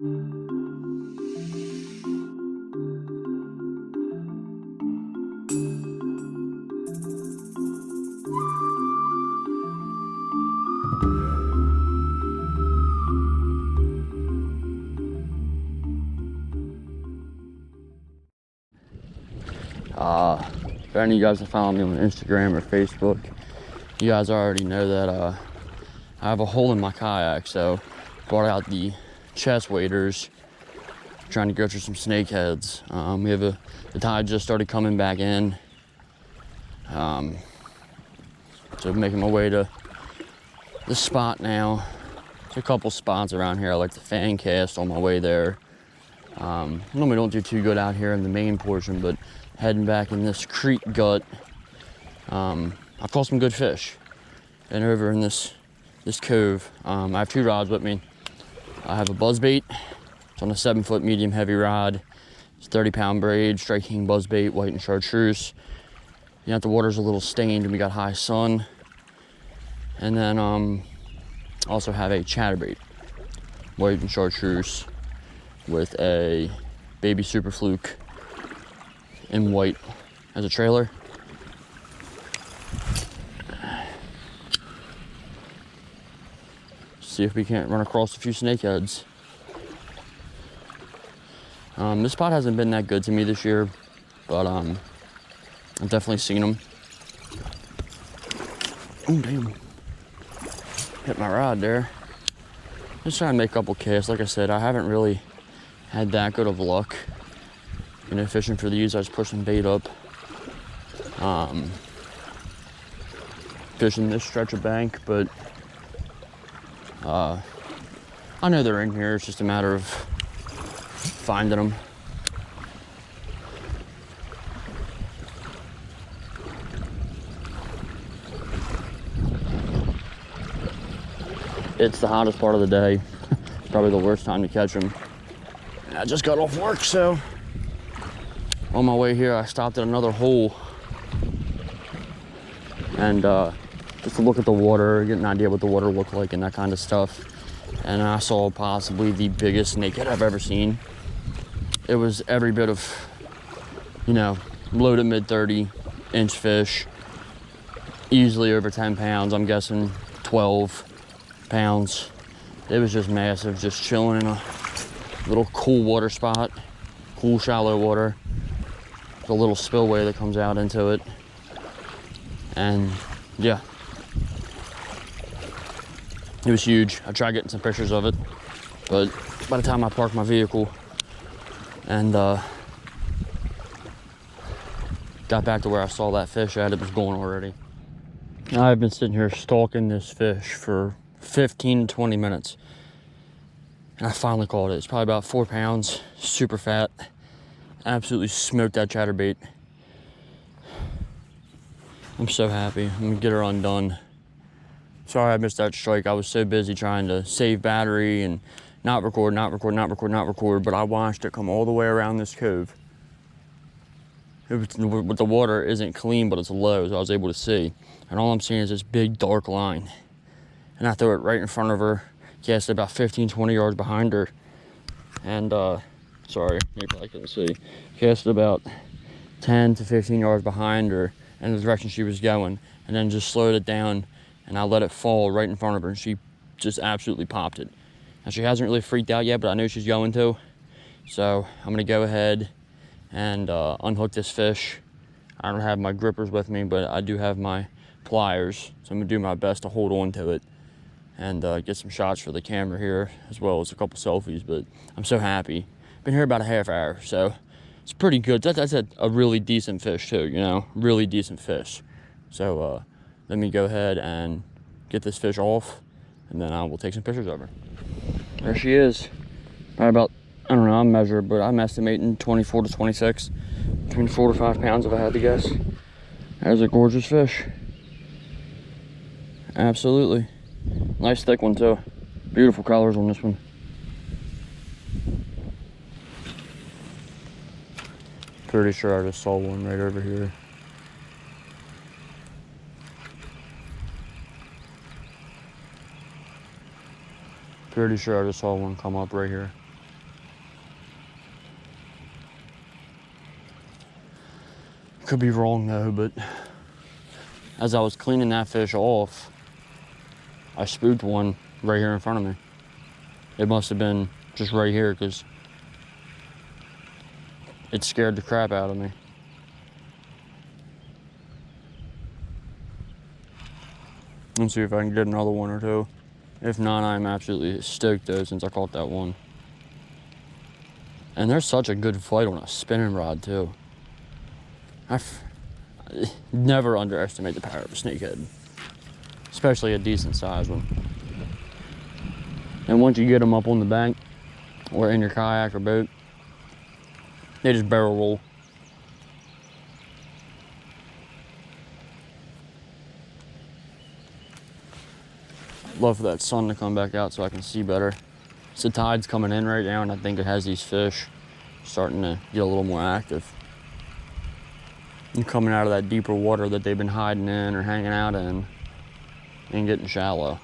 If any of you guys have followed me on Instagram or Facebook, you guys already know that I have a hole in my kayak, so brought out the chest waders, trying to go through some snakeheads. The tide just started coming back in, so making my way to the spot now. There's a couple spots around here I like to fan cast on my way there. Normally don't do too good out here in the main portion, but heading back in this creek gut, I caught some good fish. And over in this cove, I have 2 rods with me. I have a buzzbait. It's on a 7-foot medium heavy rod. It's 30-pound braid, Strike King buzzbait, white and chartreuse. You know, the water's a little stained and we got high sun. And then also have a chatterbait, white and chartreuse, with a baby super fluke in white as a trailer. See if we can't run across a few snakeheads. This spot hasn't been that good to me this year, but I've definitely seen them. Oh damn! Hit my rod there. Just trying to make a couple casts. Like I said, I haven't really had that good of luck, you know, fishing for these. I was pushing bait up, fishing this stretch of bank, but I know they're in here. It's just a matter of finding them. It's the hottest part of the day. Probably the worst time to catch them. And I just got off work, so on my way here, I stopped at another hole and just to look at the water, get an idea what the water looked like and that kind of stuff. And I saw possibly the biggest snakehead I've ever seen. It was every bit of, you know, low to mid 30-inch fish, easily over 10 pounds. I'm guessing 12 pounds. It was just massive, just chilling in a little cool water spot, cool shallow water. There's a little spillway that comes out into it. And yeah, it was huge. I tried getting some pictures of it, but by the time I parked my vehicle and got back to where I saw that fish at, it was gone already. I've been sitting here stalking this fish for 15 to 20 minutes. And I finally caught it. It's probably about 4 pounds, super fat. Absolutely smoked that chatterbait. I'm so happy. I'm gonna get her undone. Sorry I missed that strike. I was so busy trying to save battery and not record, but I watched it come all the way around this cove. The water isn't clean, but it's low, so I was able to see. And all I'm seeing is this big dark line. And I threw it right in front of her, cast it about 15, 20 yards behind her. And, sorry, you probably couldn't see. Cast it about 10 to 15 yards behind her in the direction she was going. And then just slowed it down, and I let it fall right in front of her, and she just absolutely popped it. Now, she hasn't really freaked out yet, but I know she's going to. So I'm gonna go ahead and unhook this fish. I don't have my grippers with me, but I do have my pliers. So I'm gonna do my best to hold on to it and get some shots for the camera here, as well as a couple selfies. But I'm so happy. Been here about a half hour, so it's pretty good. That's a really decent fish too, you know, really decent fish. So let me go ahead and get this fish off, and then I will take some pictures of her. There she is. Probably about, I don't know, I'm measured, but I'm estimating 24 to 26, between 4 to 5 pounds if I had to guess. There's a gorgeous fish. Absolutely. Nice thick one too. Beautiful colors on this one. Pretty sure I just saw one right over here. Pretty sure I just saw one come up right here. Could be wrong though, but as I was cleaning that fish off, I spooked one right here in front of me. It must have been just right here because it scared the crap out of me. Let's see if I can get another one or two. If not, I'm absolutely stoked though since I caught that one. And there's such a good fight on a spinning rod too. I never underestimate the power of a snakehead, especially a decent sized one. And once you get them up on the bank or in your kayak or boat, they just barrel roll. Love for that sun to come back out so I can see better. So the tide's coming in right now, and I think it has these fish starting to get a little more active. And coming out of that deeper water that they've been hiding in or hanging out in and getting shallow.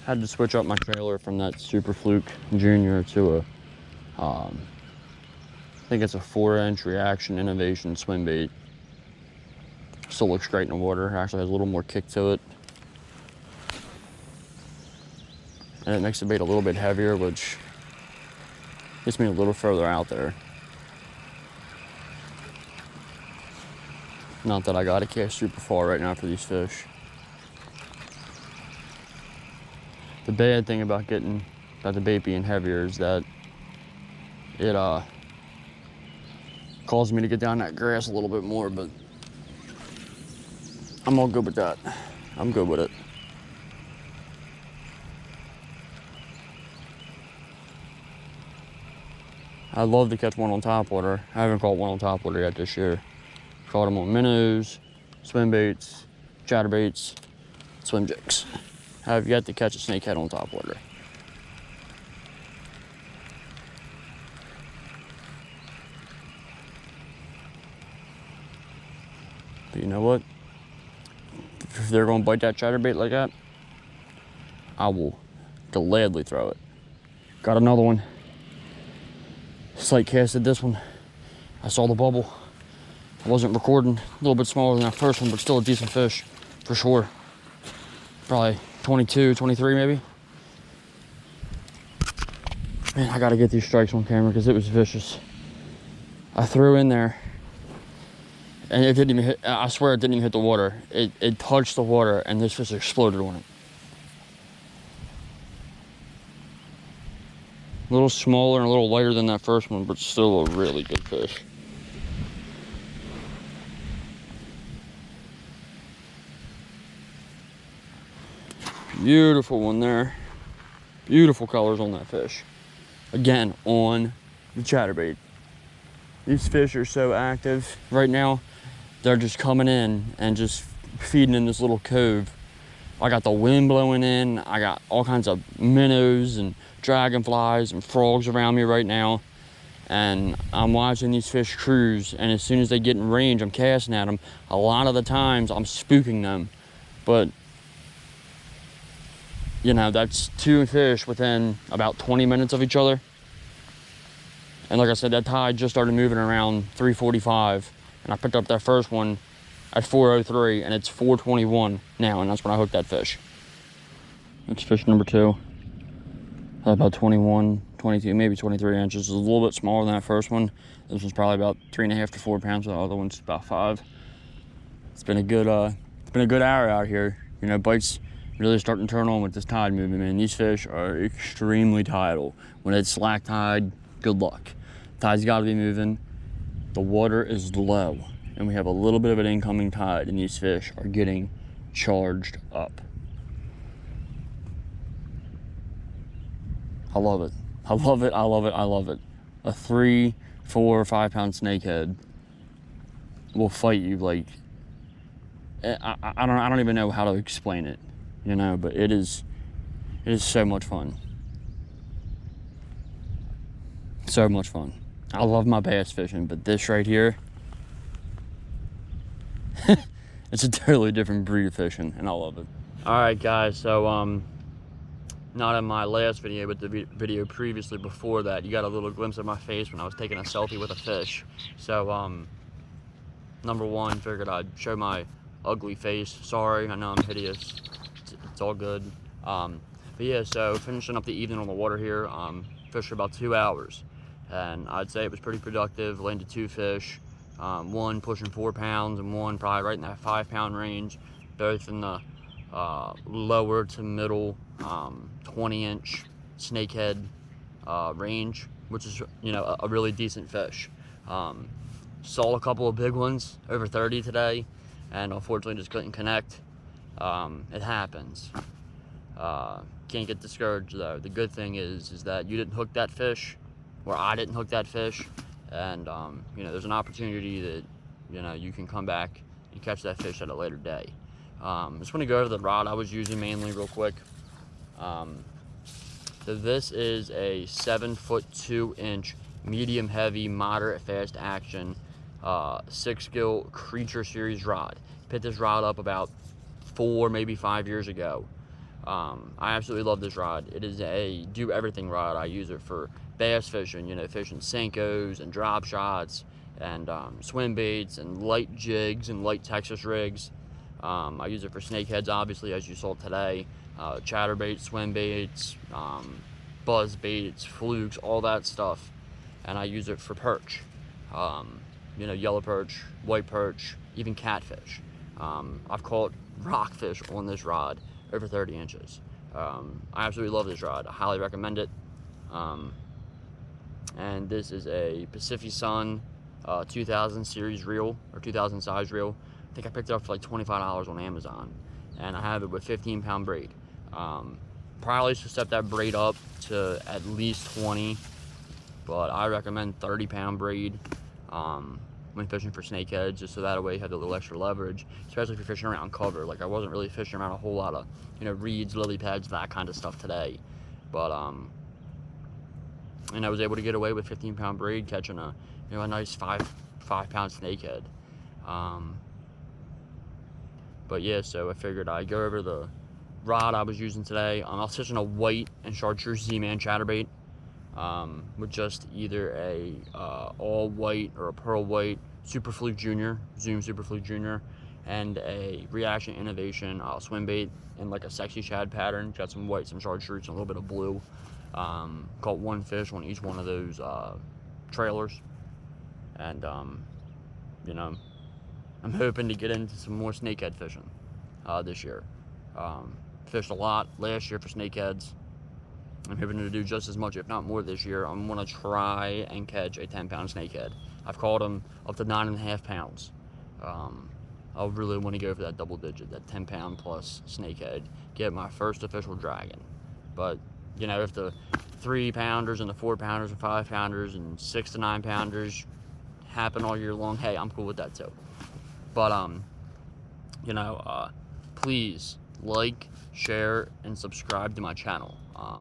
Had to switch up my trailer from that Super Fluke Junior to a, I think it's a 4-inch Reaction Innovation swim bait. Still looks great in the water. Actually has a little more kick to it. And it makes the bait a little bit heavier, which gets me a little further out there. Not that I gotta cast super far right now for these fish. The bad thing about the bait being heavier is that it caused me to get down that grass a little bit more, but I'm all good with that. I'm good with it. I'd love to catch one on topwater. I haven't caught one on topwater yet this year. Caught them on minnows, swim baits, chatterbaits, swim jigs. I have yet to catch a snakehead on topwater. But you know what? If they're gonna bite that chatterbait like that, I will gladly throw it. Got another one. Sight casted this one. I saw the bubble. I wasn't recording. A little bit smaller than that first one, but still a decent fish for sure. Probably 22, 23 maybe. Man, I gotta get these strikes on camera because it was vicious. I threw in there and it didn't even hit, I swear it didn't even hit the water. It touched the water and this fish exploded on it. A little smaller and a little lighter than that first one, but still a really good fish. Beautiful one there. Beautiful colors on that fish. Again, on the chatterbait. These fish are so active right now. They're just coming in and just feeding in this little cove. I got the wind blowing in. I got all kinds of minnows and dragonflies and frogs around me right now. And I'm watching these fish cruise, and as soon as they get in range, I'm casting at them. A lot of the times I'm spooking them, but you know, that's 2 fish within about 20 minutes of each other. And like I said, that tide just started moving around 3:45, and I picked up that first one at 4:03, and it's 4:21 now, and that's when I hooked that fish. That's fish number 2. About 21, 22, maybe 23 inches. It's a little bit smaller than that first one. This one's probably about 3.5 to 4 pounds. The other one's about 5. It's been a good hour out here. You know, bites really starting to turn on with this tide moving, man. These fish are extremely tidal. When it's slack tide, good luck. Tide's got to be moving. The water is low, and we have a little bit of an incoming tide, and these fish are getting charged up. I love it. I love it. I love it. I love it. A 3, 4, 5 pound snakehead will fight you like I don't even know how to explain it, you know, but it is so much fun. So much fun. I love my bass fishing, but this right here, it's a totally different breed of fishing, and I love it. All right, guys, so not in my last video, but the video previously before that, you got a little glimpse of my face when I was taking a selfie with a fish. So, number one, figured I'd show my ugly face. Sorry, I know I'm hideous. It's all good. But yeah, so finishing up the evening on the water here, fished for about 2 hours. And I'd say it was pretty productive. Landed 2 fish, one pushing 4 pounds and one probably right in that 5-pound range, both in the lower to middle 20-inch snakehead range, which is, you know, a really decent fish. Saw a couple of big ones over 30 today, and unfortunately just couldn't connect. It happens. Can't get discouraged though. The good thing is that you didn't hook that fish, or I didn't hook that fish, and you know, there's an opportunity that, you know, you can come back and catch that fish at a later day. Just want to go over the rod I was using mainly real quick. So this is a 7-foot 2-inch medium heavy moderate fast action 6-gill Creature Series rod. Picked this rod up about 4, maybe 5 years ago. I absolutely love this rod. It is a do everything rod. I use it for bass fishing, you know, fishing Senkos and drop shots and swim baits and light jigs and light Texas rigs. I use it for snakeheads, obviously, as you saw today. Chatterbaits, swim baits, buzz baits, flukes, all that stuff. And I use it for perch. You know, yellow perch, white perch, even catfish. I've caught rockfish on this rod over 30 inches. I absolutely love this rod. I highly recommend it. And this is a Pacific Sun 2000 series reel, or 2000 size reel. I think I picked it up for like $25 on Amazon, and I have it with 15-pound braid. Probably should step that braid up to at least 20, but I recommend 30-pound braid when fishing for snakeheads, just so that way you have a little extra leverage, especially if you're fishing around cover. Like, I wasn't really fishing around a whole lot of, you know, reeds, lily pads, that kind of stuff today, but and I was able to get away with 15-pound braid, catching a, you know, a nice 5-pound snakehead. But yeah, so I figured I'd go over the rod I was using today. I was fishing a white and chartreuse Z-Man chatterbait with just either a all white or a pearl white Super Fluke Junior, Zoom Super Fluke Junior, and a Reaction Innovation swim bait in like a sexy shad pattern. Got some white, some chartreuse, and a little bit of blue. Caught 1 fish on each one of those trailers, and you know, I'm hoping to get into some more snakehead fishing this year. Fished a lot last year for snakeheads. I'm hoping to do just as much, if not more, this year. I'm going to try and catch a 10-pound snakehead. I've caught them up to 9.5 pounds. I really want to go for that double digit, that 10-pound plus snakehead, get my first official dragon. But, you know, if the 3-pounders and the 4-pounders and 5-pounders and 6 to 9-pounders happen all year long, hey, I'm cool with that too. But, you know, please like, share, and subscribe to my channel.